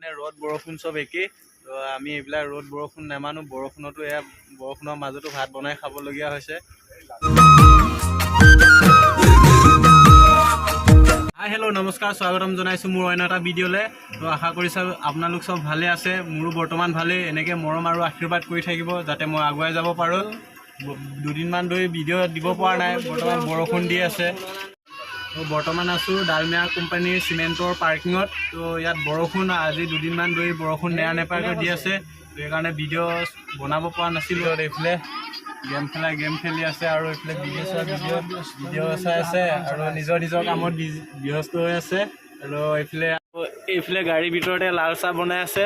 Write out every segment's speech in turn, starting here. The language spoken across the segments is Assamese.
মানে ৰ'দ বৰষুণ চব একেই। তো আমি এইবিলাক ৰ'দ বৰষুণ নেমানো, বৰষুণতো এয়া বৰষুণৰ মাজতো ভাত বনাই খাবলগীয়া হৈছে। হাই হেল্ল' নমস্কাৰ, স্বাগতম জনাইছোঁ মোৰ অন্য এটা ভিডিঅ'লৈ। তো আশা কৰিছোঁ আপোনালোক চব ভালে আছে, মোৰো বৰ্তমান ভালেই। এনেকৈ মৰম আৰু আশীৰ্বাদ কৰি থাকিব যাতে মই আগুৱাই যাব পাৰোঁ। দুদিনমান ধৰি ভিডিঅ' দিব পৰা নাই, বৰ্তমান বৰষুণ দি আছে। তো বৰ্তমান আছোঁ ডালমিয়া কোম্পানীৰ চিমেণ্টৰ পাৰ্কিঙত। তো ইয়াত বৰষুণ আজি দুদিনমান ধৰি বৰষুণ নেৰানেপেৰাকৈ দি আছে। তো সেইকাৰণে ভিডিঅ' বনাব পৰা নাছিলোঁ। এইফালে গেম খেলি আছে আৰু এইফালে ভিডিঅ' চাই আছে আৰু নিজৰ কামত ব্যস্ত হৈ আছে। আৰু এইফালে গাড়ীৰ ভিতৰতে লাল চাহ বনাই আছে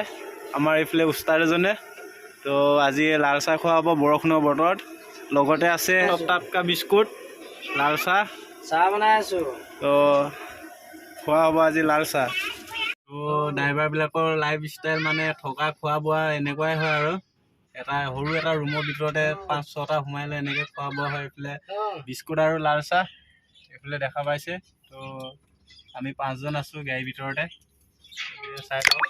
আমাৰ এইফালে উস্তাদ এজনে। তো আজি লাল চাহ খোৱা হ'ব বৰষুণৰ বতৰত। লগতে আছে টাটকা বিস্কুট, লাল চাহ বনাই আছোঁ। তো খোৱা হ'ব আজি লাল চাহ। তো ড্ৰাইভাৰবিলাকৰ লাইফ ষ্টাইল মানে থকা খোৱা বোৱা এনেকুৱাই হয় আৰু। সৰু এটা ৰুমৰ ভিতৰতে 5-6টা সোমাইলে এনেকৈ খোৱা বোৱা হয়। এইফালে বিস্কুট আৰু লাল চাহ এইফালে দেখা পাইছে। তো আমি 5জন আছোঁ গাড়ীৰ ভিতৰতে। চাই লওক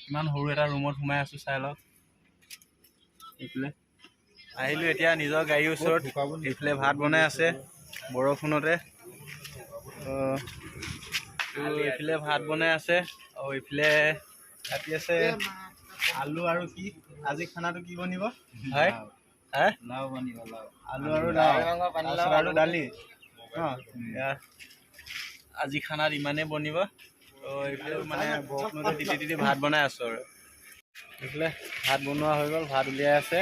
ইমান সৰু এটা ৰুমত সোমাই আছোঁ, চাই লওক। এইফালে আহিলোঁ এতিয়া নিজৰ গাড়ীৰ ওচৰত। এইফালে ভাত বনাই আছে বৰষুণতে। এইফালে ভাত বনাই আছে আৰু এইফালে কাটি আছে আলু আৰু কি আজি খানাটো কি বনিব? হয় লাও বনিব, আলু আৰু লাও দালি। আজি খানাত ইমানেই বনিব। তো এইফালে মানে বৰষুণতে তিতি ভাত বনাই আছোঁ আৰু। এইফালে ভাত বনোৱা হৈ গ'ল, ভাত উলিয়াই আছে।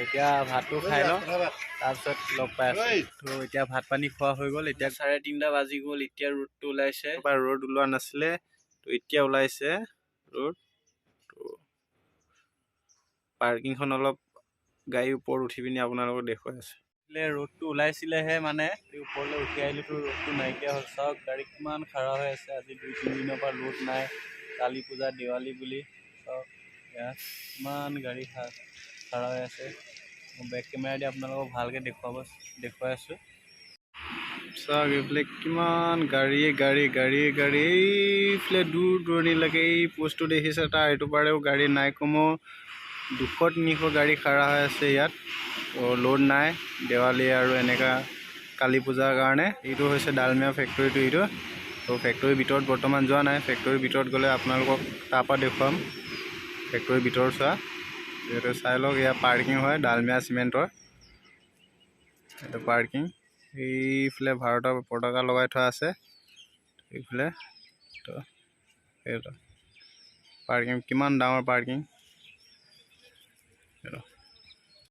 এতিয়া ভাতটো খাই লওঁ, তাৰপিছত লগ পাই আছোঁ। তো এতিয়া ভাত পানী খোৱা হৈ গ'ল। এতিয়া 3:30 বাজি গ'ল। এতিয়া ৰ'দটো ওলাইছে, এবাৰ ৰ'দ ওলোৱা নাছিলে, তো এতিয়া ওলাইছে ৰ'দ। তো পাৰ্কিংখন অলপ গাড়ীৰ ওপৰত উঠি পিনি আপোনালোকক দেখুৱাই আছোঁ। ৰ'দটো ওলাইছিলেহে মানে ওপৰলৈ উঠি আহিলোতো ৰ'দটো নাইকিয়া হ'ল। চাওক গাড়ী কিমান খাৰা হৈ আছে। আজি 2-3 দিনৰ পৰা ৰ'দ নাই, কালী পূজা দেৱালী বুলি। চাওক ইয়াত কিমান গাড়ী খাৰা হৈ আছে। মই বেক কেমেৰা দি আপোনালোকক ভালকৈ দেখুৱাই আছোঁ। চাওক এইফালে কিমান গাড়ী এইফালে দূৰ দূৰণিলৈকে এই পোষ্টটো দেখিছে, তাৰ এইটো পাৰেও গাড়ী নাই। কমেও 200-300 গাড়ী খাৰা হৈ আছে ইয়াত। তো লোড নাই দেৱালী আৰু এনেকুৱা কালী পূজাৰ কাৰণে। এইটো হৈছে ডালমিয়া ফেক্টৰীটো এইটো। তো ফেক্টৰীৰ ভিতৰত বৰ্তমান যোৱা নাই, ফেক্টৰীৰ ভিতৰত গ'লে আপোনালোকক তাৰপৰা দেখুৱাম ফেক্টৰীৰ ভিতৰত চোৱা। যিহেতু চাই লওক এয়া পাৰ্কিং হয় ডালমিয়া চিমেণ্টৰ। এইটো পাৰ্কিং। এইফালে ভাৰতৰ পতাকা লগাই থোৱা আছে এইফালে। তো এইটো পাৰ্কিং, কিমান ডাঙৰ পাৰ্কিং।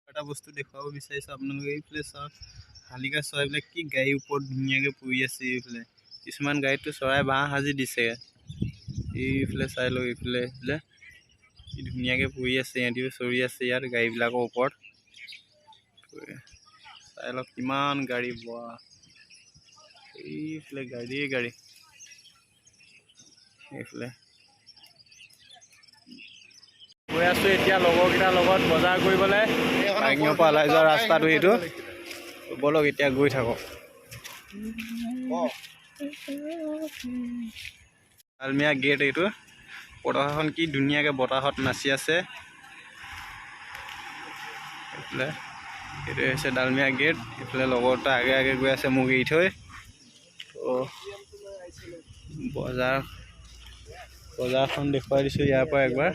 এটা বস্তু দেখুৱাব বিচাৰিছোঁ আপোনালোকে। এইফালে চাওক শালিকা চৰাইবিলাক কি গাড়ীৰ ওপৰত ধুনীয়াকৈ পৰি আছে। এইফালে কিছুমান গাড়ীততো চৰাই বাঁহ সাজি দিছে। এইফালে চাই লওক, এইফালে কি ধুনীয়াকৈ পৰি আছে। সিহঁতিও চৰি আছে ইয়াত গাড়ীবিলাকৰ ওপৰত। চাই লওক কিমান গাড়ী, বোৱা এইফালে গাড়ী এইফালে গৈ আছোঁ এতিয়া লগৰকেইটাৰ লগত বজাৰ কৰিবলৈ। পাৰ্কিঙৰ পৰা ওলাই যোৱা ৰাস্তাটো এইটো। ব'লক এতিয়া গৈ থাকক। ডালমিয়া গেট এইটো। পতাকাখন কি ধুনীয়াকৈ বতাহত নাচি আছে। এইফালে এইটো হৈছে ডালমিয়া গেট। এইফালে লগৰটা আগে গৈ আছে মোক এৰি থৈ। তো বজাৰখন দেখুৱাই দিছোঁ ইয়াৰ পৰা একবাৰ।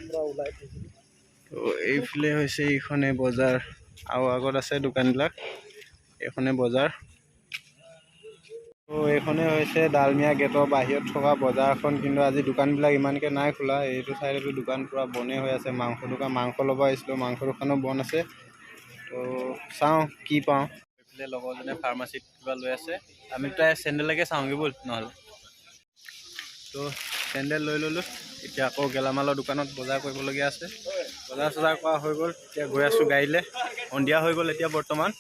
তো এইফালে হৈছে এইখনে বজাৰ, আৰু আগত আছে দোকানবিলাক। এইখনে বজাৰ। তো এইখনে হৈছে ডালমিয়া গেটৰ বাহিৰত থকা বজাৰখন। কিন্তু আজি দোকানবিলাক ইমানকৈ নাই খোলা। এইটো চাইডতো দোকান পূৰা বনেই হৈ আছে। মাংস দোকান, মাংস ল'ব আহিছিলোঁ, মাংস দোকানো বন্ধ আছে। তো চাওঁ কি পাওঁ। এইফালে লগৰজনে ফাৰ্মাচীত কিবা লৈ আছে। আমি প্ৰায় চেণ্ডেলকে চাওঁগৈ ব'ল নহ'লে। তো চেণ্ডেল লৈ ল'লোঁ। এতিয়া আকৌ গেলামালৰ দোকানত বজাৰ কৰিবলগীয়া আছে। বজাৰ কৰা হৈ গ'ল। এতিয়া গৈ আছোঁ গাড়ীলৈ। সন্ধিয়া হৈ গ'ল এতিয়া বৰ্তমান।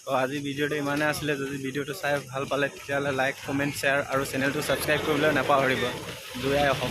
তো আজি ভিডিঅ'টো ইমানে আছিলে। যদি ভিডিঅ'টো চাই ভাল পালে তেতিয়াহ'লে লাইক, কমেণ্ট, শ্বেয়াৰ আৰু চেনেলটো ছাবস্ক্ৰাইব কৰিবলৈ নাপাহৰিব। জয় আই অসম।